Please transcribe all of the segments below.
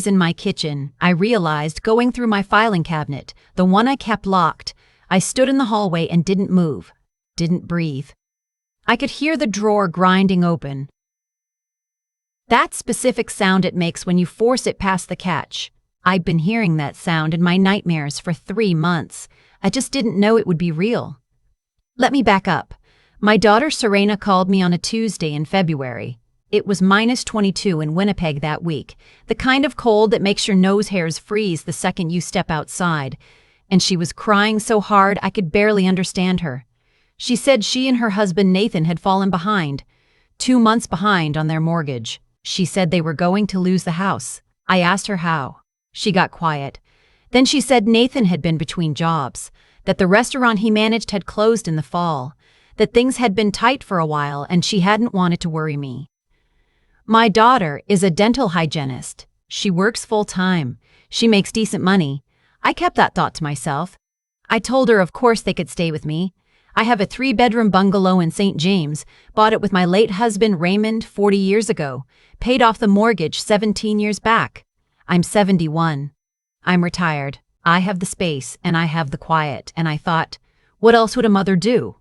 In my kitchen, I realized, going through my filing cabinet, the one I kept locked. I stood in the hallway and didn't move, didn't breathe. I could hear the drawer grinding open. That specific sound it makes when you force it past the catch. I'd been hearing that sound in my nightmares for 3 months. I just didn't know it would be real. Let me back up. My daughter Serena called me on a Tuesday in February. It was -22 in Winnipeg that week, the kind of cold that makes your nose hairs freeze the second you step outside, and she was crying so hard I could barely understand her. She said she and her husband Nathan had fallen behind, 2 months behind on their mortgage. She said they were going to lose the house. I asked her how. She got quiet. Then she said Nathan had been between jobs, that the restaurant he managed had closed in the fall, that things had been tight for a while and she hadn't wanted to worry me. My daughter is a dental hygienist. She works full-time. She makes decent money. I kept that thought to myself. I told her of course they could stay with me. I have a 3-bedroom bungalow in St. James, bought it with my late husband Raymond 40 years ago, paid off the mortgage 17 years back. I'm 71. I'm retired. I have the space and I have the quiet, and I thought, what else would a mother do?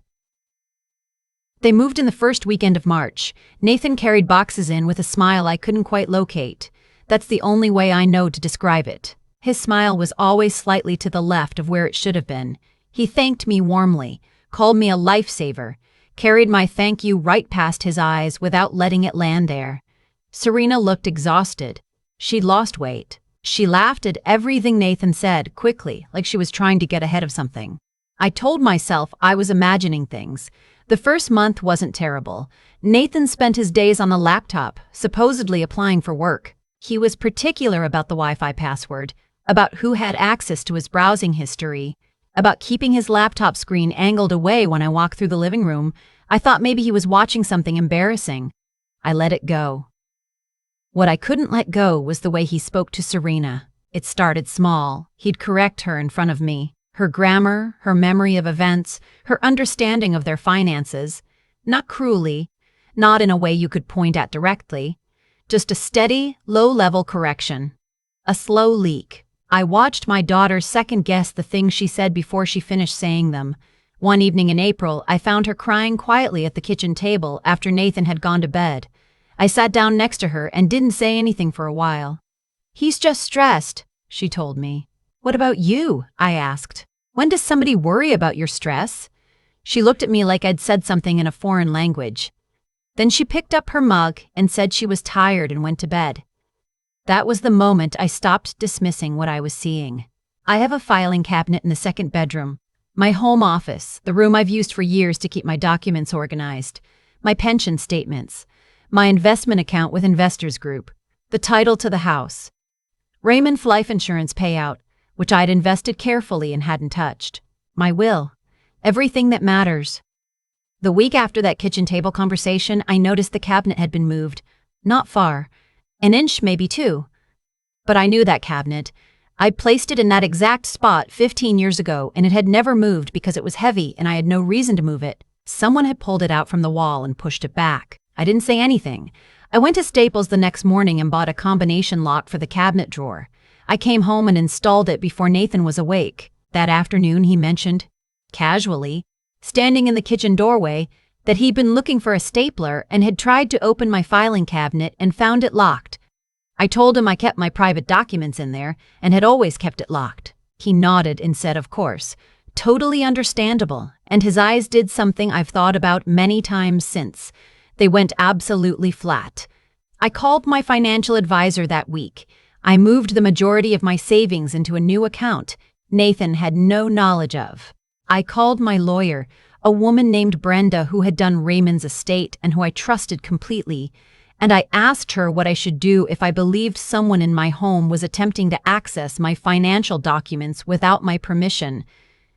They moved in the first weekend of March. Nathan carried boxes in with a smile I couldn't quite locate. That's the only way I know to describe it. His smile was always slightly to the left of where it should have been. He thanked me warmly, called me a lifesaver, carried my thank you right past his eyes without letting it land there. Serena looked exhausted. She'd lost weight. She laughed at everything Nathan said, quickly, like she was trying to get ahead of something. I told myself I was imagining things. The first month wasn't terrible. Nathan spent his days on the laptop, supposedly applying for work. He was particular about the Wi-Fi password, about who had access to his browsing history, about keeping his laptop screen angled away when I walked through the living room. I thought maybe he was watching something embarrassing. I let it go. What I couldn't let go was the way he spoke to Serena. It started small. He'd correct her in front of me. Her grammar, her memory of events, her understanding of their finances. Not cruelly, not in a way you could point at directly. Just a steady, low-level correction. A slow leak. I watched my daughter second-guess the things she said before she finished saying them. One evening in April, I found her crying quietly at the kitchen table after Nathan had gone to bed. I sat down next to her and didn't say anything for a while. "He's just stressed," she told me. "What about you?" I asked. "When does somebody worry about your stress?" She looked at me like I'd said something in a foreign language. Then she picked up her mug and said she was tired and went to bed. That was the moment I stopped dismissing what I was seeing. I have a filing cabinet in the second bedroom, my home office, the room I've used for years to keep my documents organized, my pension statements, my investment account with Investors Group, the title to the house, Raymond's life insurance payout, which I'd invested carefully and hadn't touched, my will, everything that matters. The week after that kitchen table conversation, I noticed the cabinet had been moved. Not far. An inch, maybe 2. But I knew that cabinet. I'd placed it in that exact spot 15 years ago, and it had never moved because it was heavy and I had no reason to move it. Someone had pulled it out from the wall and pushed it back. I didn't say anything. I went to Staples the next morning and bought a combination lock for the cabinet drawer. I came home and installed it before Nathan was awake. That afternoon he mentioned, casually, standing in the kitchen doorway, that he'd been looking for a stapler and had tried to open my filing cabinet and found it locked. I told him I kept my private documents in there and had always kept it locked. He nodded and said, of course. Totally understandable, and his eyes did something I've thought about many times since. They went absolutely flat. I called my financial advisor that week. I moved the majority of my savings into a new account Nathan had no knowledge of. I called my lawyer, a woman named Brenda who had done Raymond's estate and who I trusted completely, and I asked her what I should do if I believed someone in my home was attempting to access my financial documents without my permission.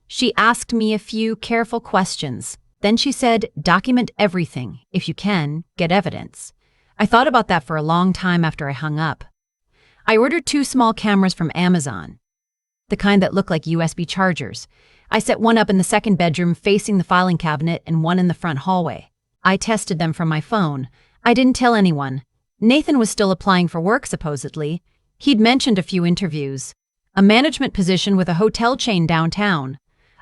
She asked me a few careful questions. Then she said, document everything. If you can, get evidence. I thought about that for a long time after I hung up. I ordered 2 small cameras from Amazon, the kind that look like USB chargers. I set one up in the second bedroom facing the filing cabinet and one in the front hallway. I tested them from my phone. I didn't tell anyone. Nathan was still applying for work, supposedly. He'd mentioned a few interviews, a management position with a hotel chain downtown,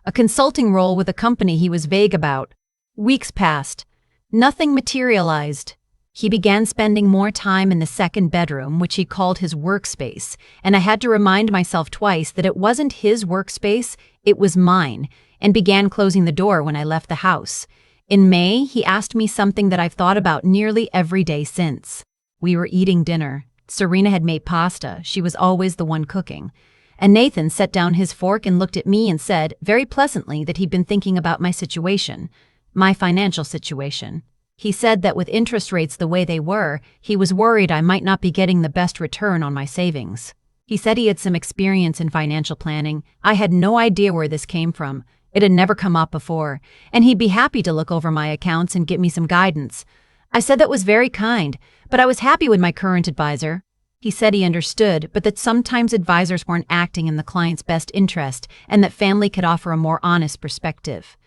a consulting role with a company he was vague about. Weeks passed. Nothing materialized. He began spending more time in the second bedroom, which he called his workspace, and I had to remind myself twice that it wasn't his workspace, it was mine, and began closing the door when I left the house. In May, he asked me something that I've thought about nearly every day since. We were eating dinner. Serena had made pasta. She was always the one cooking. And Nathan set down his fork and looked at me and said, very pleasantly, that he'd been thinking about my situation, my financial situation. He said that with interest rates the way they were, he was worried I might not be getting the best return on my savings. He said he had some experience in financial planning. I had no idea where this came from. It had never come up before, and he'd be happy to look over my accounts and give me some guidance. I said that was very kind, but I was happy with my current advisor. He said he understood, but that sometimes advisors weren't acting in the client's best interest and that family could offer a more honest perspective.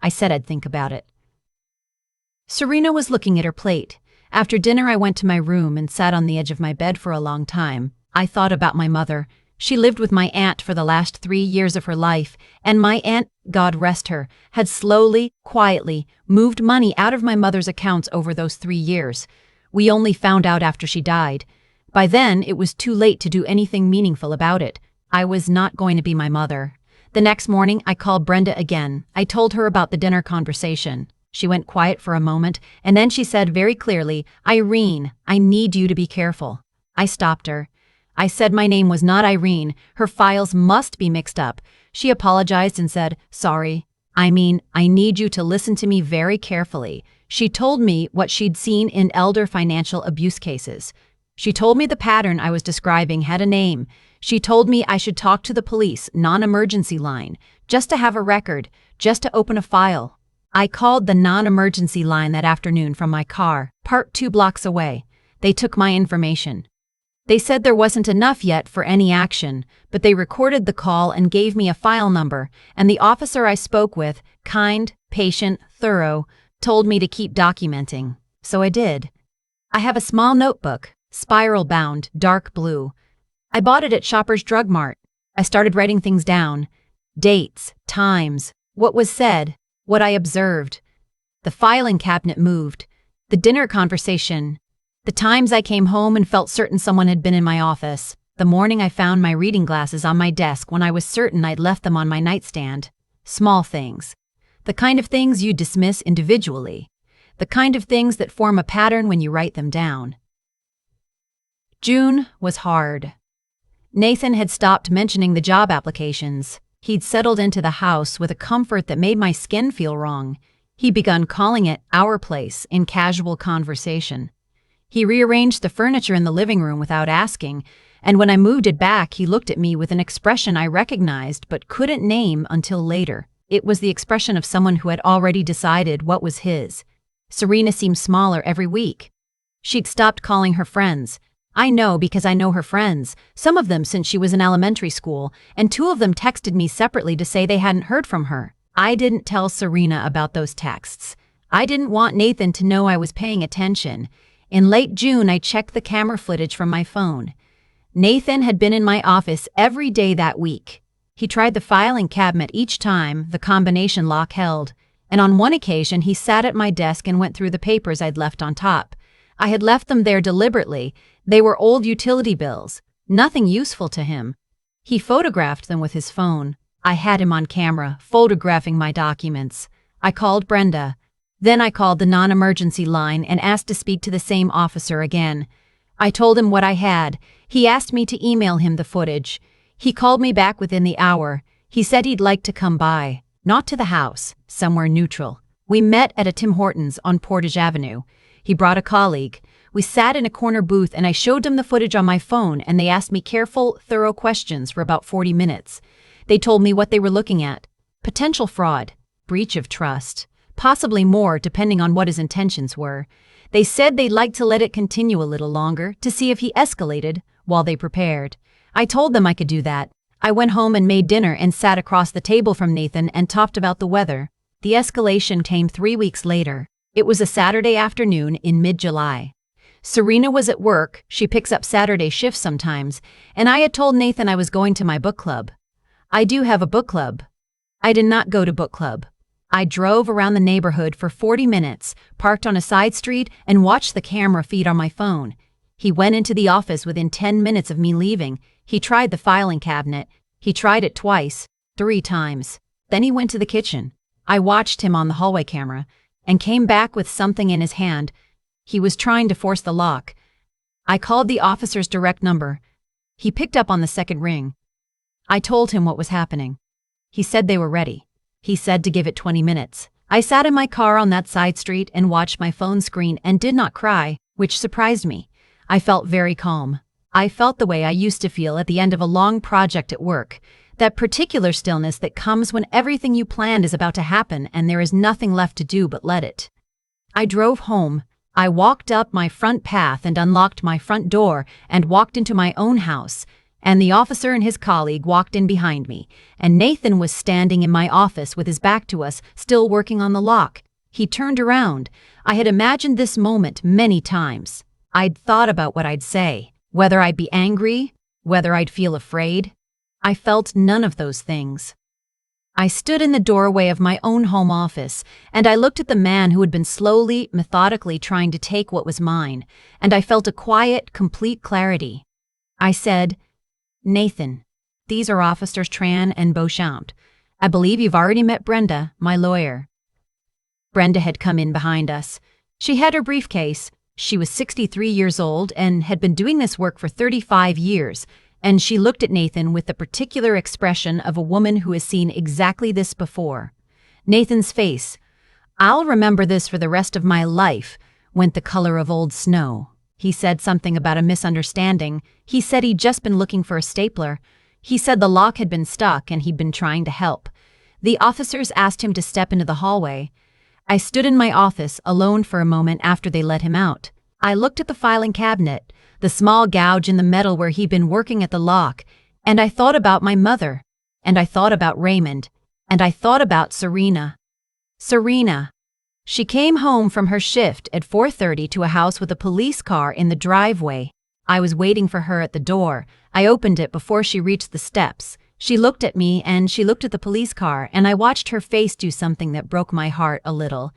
I said I'd think about it. Serena was looking at her plate. After dinner, I went to my room and sat on the edge of my bed for a long time. I thought about my mother. She lived with my aunt for the last 3 years of her life, and my aunt, God rest her, had slowly, quietly moved money out of my mother's accounts over those 3 years. We only found out after she died. By then, it was too late to do anything meaningful about it. I was not going to be my mother. The next morning, I called Brenda again. I told her about the dinner conversation. She went quiet for a moment, and then she said very clearly, "Irene, I need you to be careful." I stopped her. I said my name was not Irene. Her files must be mixed up. She apologized and said, "Sorry. I need you to listen to me very carefully." She told me what she'd seen in elder financial abuse cases. She told me the pattern I was describing had a name. She told me I should talk to the police, non-emergency line, just to have a record, just to open a file. I called the non-emergency line that afternoon from my car, parked 2 blocks away. They took my information. They said there wasn't enough yet for any action, but they recorded the call and gave me a file number, and the officer I spoke with, kind, patient, thorough, told me to keep documenting. So I did. I have a small notebook, spiral-bound, dark blue. I bought it at Shoppers Drug Mart. I started writing things down. Dates, times, what was said, what I observed. The filing cabinet moved. The dinner conversation. The times I came home and felt certain someone had been in my office. The morning I found my reading glasses on my desk when I was certain I'd left them on my nightstand. Small things. The kind of things you dismiss individually. The kind of things that form a pattern when you write them down. June was hard. Nathan had stopped mentioning the job applications. He'd settled into the house with a comfort that made my skin feel wrong. He'd begun calling it our place in casual conversation. He rearranged the furniture in the living room without asking, and when I moved it back, he looked at me with an expression I recognized but couldn't name until later. It was the expression of someone who had already decided what was his. Serena seemed smaller every week. She'd stopped calling her friends. I know because I know her friends, some of them since she was in elementary school, and 2 of them texted me separately to say they hadn't heard from her. I didn't tell Serena about those texts. I didn't want Nathan to know I was paying attention. In late June, I checked the camera footage from my phone. Nathan had been in my office every day that week. He tried the filing cabinet each time the combination lock held, and on one occasion he sat at my desk and went through the papers I'd left on top. I had left them there deliberately. They were old utility bills, nothing useful to him. He photographed them with his phone. I had him on camera, photographing my documents. I called Brenda. Then I called the non-emergency line and asked to speak to the same officer again. I told him what I had. He asked me to email him the footage. He called me back within the hour. He said he'd like to come by, not to the house, somewhere neutral. We met at a Tim Hortons on Portage Avenue. He brought a colleague. We sat in a corner booth and I showed them the footage on my phone and they asked me careful, thorough questions for about 40 minutes. They told me what they were looking at. Potential fraud, breach of trust. Possibly more, depending on what his intentions were. They said they'd like to let it continue a little longer to see if he escalated while they prepared. I told them I could do that. I went home and made dinner and sat across the table from Nathan and talked about the weather. The escalation came 3 weeks later. It was a Saturday afternoon in mid-July. Serena was at work, she picks up Saturday shifts sometimes, and I had told Nathan I was going to my book club. I do have a book club. I did not go to book club. I drove around the neighborhood for 40 minutes, parked on a side street, and watched the camera feed on my phone. He went into the office within 10 minutes of me leaving. He tried the filing cabinet. He tried it twice, 3 times. Then he went to the kitchen. I watched him on the hallway camera and came back with something in his hand. He was trying to force the lock. I called the officer's direct number. He picked up on the second ring. I told him what was happening. He said they were ready. He said to give it 20 minutes. I sat in my car on that side street and watched my phone screen and did not cry, which surprised me. I felt very calm. I felt the way I used to feel at the end of a long project at work, that particular stillness that comes when everything you planned is about to happen and there is nothing left to do but let it. I drove home. I walked up my front path and unlocked my front door and walked into my own house, and the officer and his colleague walked in behind me, and Nathan was standing in my office with his back to us, still working on the lock. He turned around. I had imagined this moment many times. I'd thought about what I'd say, whether I'd be angry, whether I'd feel afraid. I felt none of those things. I stood in the doorway of my own home office, and I looked at the man who had been slowly, methodically trying to take what was mine, and I felt a quiet, complete clarity. I said, "Nathan, these are Officers Tran and Beauchamp. I believe you've already met Brenda, my lawyer." Brenda had come in behind us. She had her briefcase. She was 63 years old and had been doing this work for 35 years, and she looked at Nathan with the particular expression of a woman who has seen exactly this before. Nathan's face, "I'll remember this for the rest of my life," went the color of old snow. He said something about a misunderstanding. He said he'd just been looking for a stapler. He said the lock had been stuck and he'd been trying to help. The officers asked him to step into the hallway. I stood in my office alone for a moment after they let him out. I looked at the filing cabinet, the small gouge in the metal where he'd been working at the lock, and I thought about my mother, and I thought about Raymond, and I thought about Serena. Serena. She came home from her shift at 4:30 to a house with a police car in the driveway. I was waiting for her at the door. I opened it before she reached the steps. She looked at me and she looked at the police car, and I watched her face do something that broke my heart a little.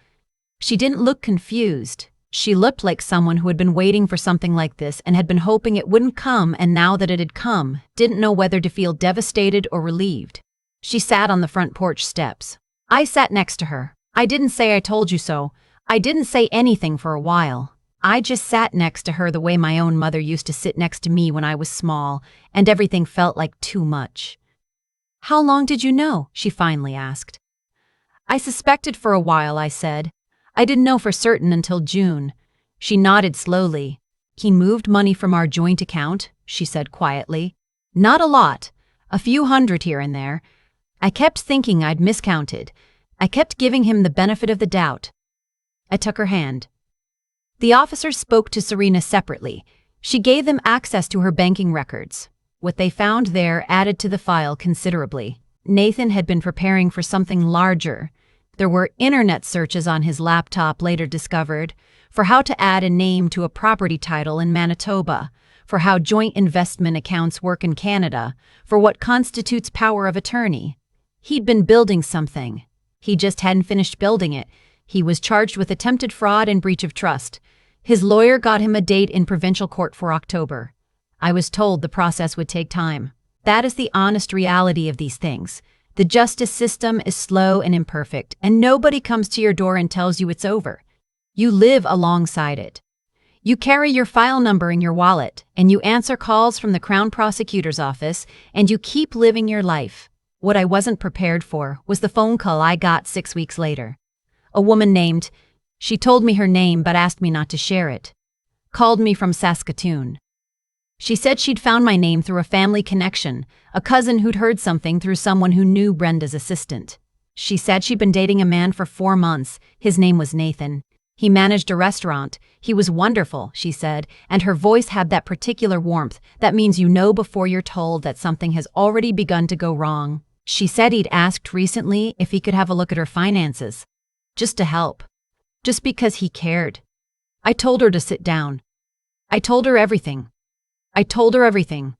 She didn't look confused. She looked like someone who had been waiting for something like this and had been hoping it wouldn't come, and now that it had come, didn't know whether to feel devastated or relieved. She sat on the front porch steps. I sat next to her. I didn't say I told you so. I didn't say anything for a while. I just sat next to her the way my own mother used to sit next to me when I was small, and everything felt like too much. "How long did you know?" she finally asked. "I suspected for a while," I said. "I didn't know for certain until June." She nodded slowly. "He moved money from our joint account," she said quietly. "Not a lot. A few hundred here and there. I kept thinking I'd miscounted. I kept giving him the benefit of the doubt." I took her hand. The officers spoke to Serena separately. She gave them access to her banking records. What they found there added to the file considerably. Nathan had been preparing for something larger. There were internet searches on his laptop later discovered for how to add a name to a property title in Manitoba, for how joint investment accounts work in Canada, for what constitutes power of attorney. He'd been building something. He just hadn't finished building it. He was charged with attempted fraud and breach of trust. His lawyer got him a date in provincial court for October. I was told the process would take time. That is the honest reality of these things. The justice system is slow and imperfect, and nobody comes to your door and tells you it's over. You live alongside it. You carry your file number in your wallet, and you answer calls from the Crown Prosecutor's office, and you keep living your life. What I wasn't prepared for was the phone call I got 6 weeks later. A woman named, she told me her name but asked me not to share it, called me from Saskatoon. She said she'd found my name through a family connection, a cousin who'd heard something through someone who knew Brenda's assistant. She said she'd been dating a man for 4 months. His name was Nathan. He managed a restaurant. He was wonderful, she said, and her voice had that particular warmth that means you know before you're told that something has already begun to go wrong. She said he'd asked recently if he could have a look at her finances, just to help, just because he cared. I told her to sit down. I told her everything. I told her everything.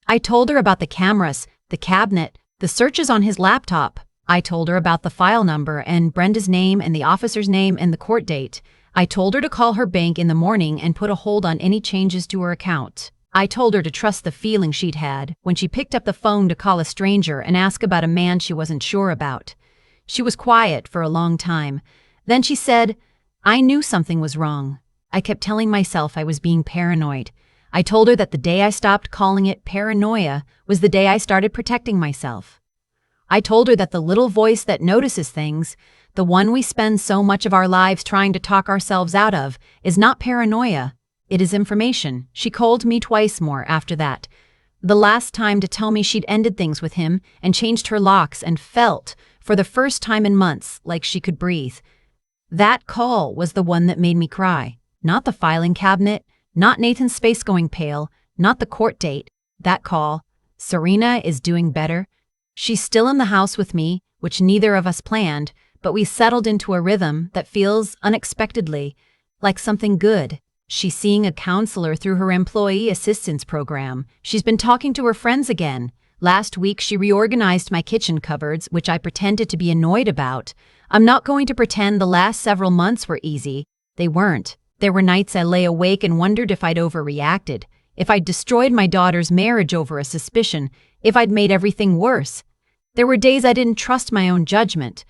I told her about the cameras, the cabinet, the searches on his laptop. I told her about the file number and Brenda's name and the officer's name and the court date. I told her to call her bank in the morning and put a hold on any changes to her account. I told her to trust the feeling she'd had when she picked up the phone to call a stranger and ask about a man she wasn't sure about. She was quiet for a long time. Then she said, "I knew something was wrong. I kept telling myself I was being paranoid." I told her that the day I stopped calling it paranoia was the day I started protecting myself. I told her that the little voice that notices things, the one we spend so much of our lives trying to talk ourselves out of, is not paranoia. It is information. She called me twice more after that. The last time to tell me she'd ended things with him and changed her locks and felt, for the first time in months, like she could breathe. That call was the one that made me cry. Not the filing cabinet, not Nathan's face going pale, not the court date. That call. Serena is doing better. She's still in the house with me, which neither of us planned, but we settled into a rhythm that feels unexpectedly like something good. She's seeing a counselor through her employee assistance program. She's been talking to her friends again. Last week she reorganized my kitchen cupboards, which I pretended to be annoyed about. I'm not going to pretend the last several months were easy. They weren't. There were nights I lay awake and wondered if I'd overreacted, if I'd destroyed my daughter's marriage over a suspicion, if I'd made everything worse. There were days I didn't trust my own judgment,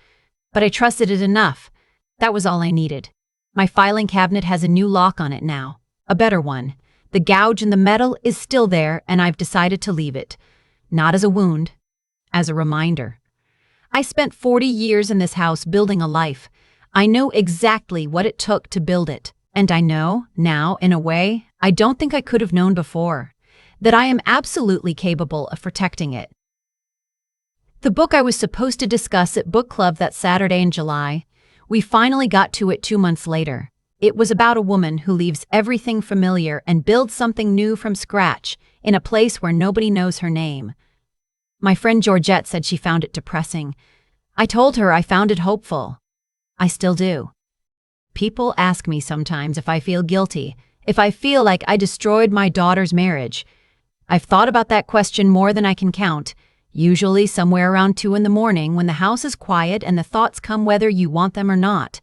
but I trusted it enough. That was all I needed. My filing cabinet has a new lock on it now, a better one. The gouge in the metal is still there, and I've decided to leave it. Not as a wound, as a reminder. I spent 40 years in this house building a life. I know exactly what it took to build it, and I know, now, in a way, I don't think I could have known before, that I am absolutely capable of protecting it. The book I was supposed to discuss at book club that Saturday in July, we finally got to it 2 months later. It was about a woman who leaves everything familiar and builds something new from scratch in a place where nobody knows her name. My friend Georgette said she found it depressing. I told her I found it hopeful. I still do. People ask me sometimes if I feel guilty, if I feel like I destroyed my daughter's marriage. I've thought about that question more than I can count, usually somewhere around 2 in the morning when the house is quiet and the thoughts come whether you want them or not.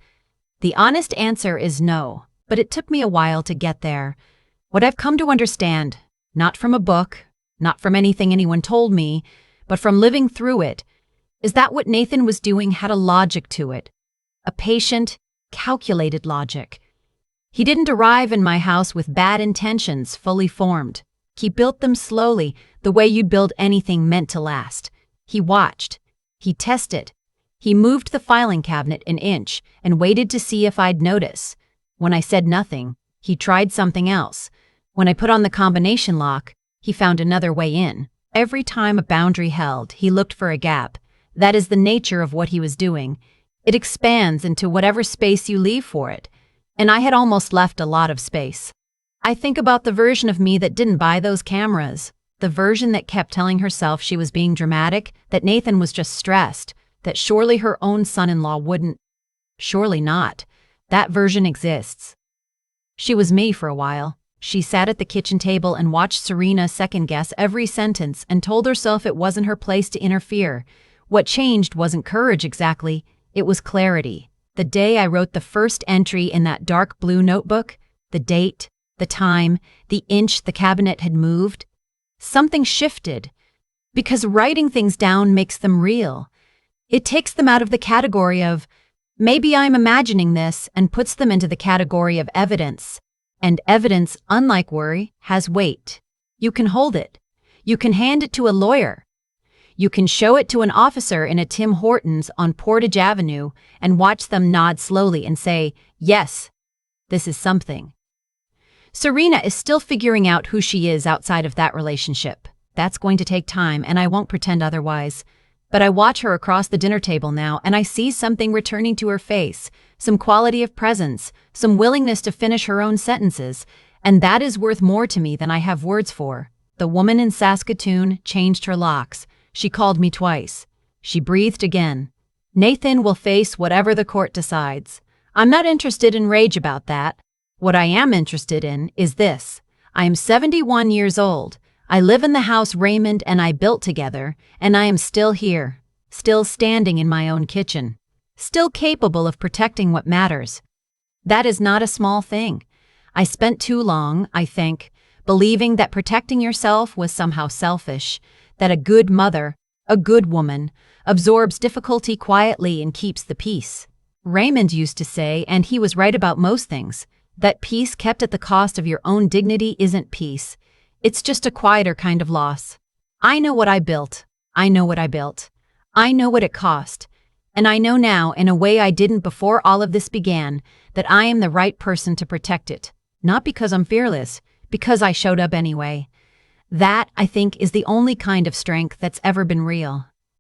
The honest answer is no, but it took me a while to get there. What I've come to understand, not from a book, not from anything anyone told me, but from living through it, is that what Nathan was doing had a logic to it. A patient, calculated logic. He didn't arrive in my house with bad intentions fully formed. He built them slowly, the way you'd build anything meant to last. He watched. He tested. He moved the filing cabinet an inch and waited to see if I'd notice. When I said nothing, he tried something else. When I put on the combination lock, he found another way in. Every time a boundary held, he looked for a gap. That is the nature of what he was doing. It expands into whatever space you leave for it. And I had almost left a lot of space. I think about the version of me that didn't buy those cameras, the version that kept telling herself she was being dramatic, that Nathan was just stressed, that surely her own son-in-law wouldn't. Surely not. That version exists. She was me for a while. She sat at the kitchen table and watched Serena second-guess every sentence and told herself it wasn't her place to interfere. What changed wasn't courage exactly, it was clarity. The day I wrote the first entry in that dark blue notebook, the date, the time, the inch the cabinet had moved, something shifted. Because writing things down makes them real. It takes them out of the category of, maybe I'm imagining this, and puts them into the category of evidence. And evidence, unlike worry, has weight. You can hold it. You can hand it to a lawyer. You can show it to an officer in a Tim Hortons on Portage Avenue and watch them nod slowly and say, yes, this is something. Serena is still figuring out who she is outside of that relationship. That's going to take time, and I won't pretend otherwise. But I watch her across the dinner table now, and I see something returning to her face, some quality of presence, some willingness to finish her own sentences, and that is worth more to me than I have words for. The woman in Saskatoon changed her locks. She called me twice. She breathed again. Nathan will face whatever the court decides. I'm not interested in rage about that. What I am interested in is this. I am 71 years old. I live in the house Raymond and I built together, and I am still here, still standing in my own kitchen, still capable of protecting what matters. That is not a small thing. I spent too long, I think, believing that protecting yourself was somehow selfish, that a good mother, a good woman, absorbs difficulty quietly and keeps the peace. Raymond used to say, and he was right about most things, that peace kept at the cost of your own dignity isn't peace. It's just a quieter kind of loss. I know what I built. I know what I built. I know what it cost. And I know now, in a way I didn't before all of this began, that I am the right person to protect it. Not because I'm fearless, because I showed up anyway. That, I think, is the only kind of strength that's ever been real.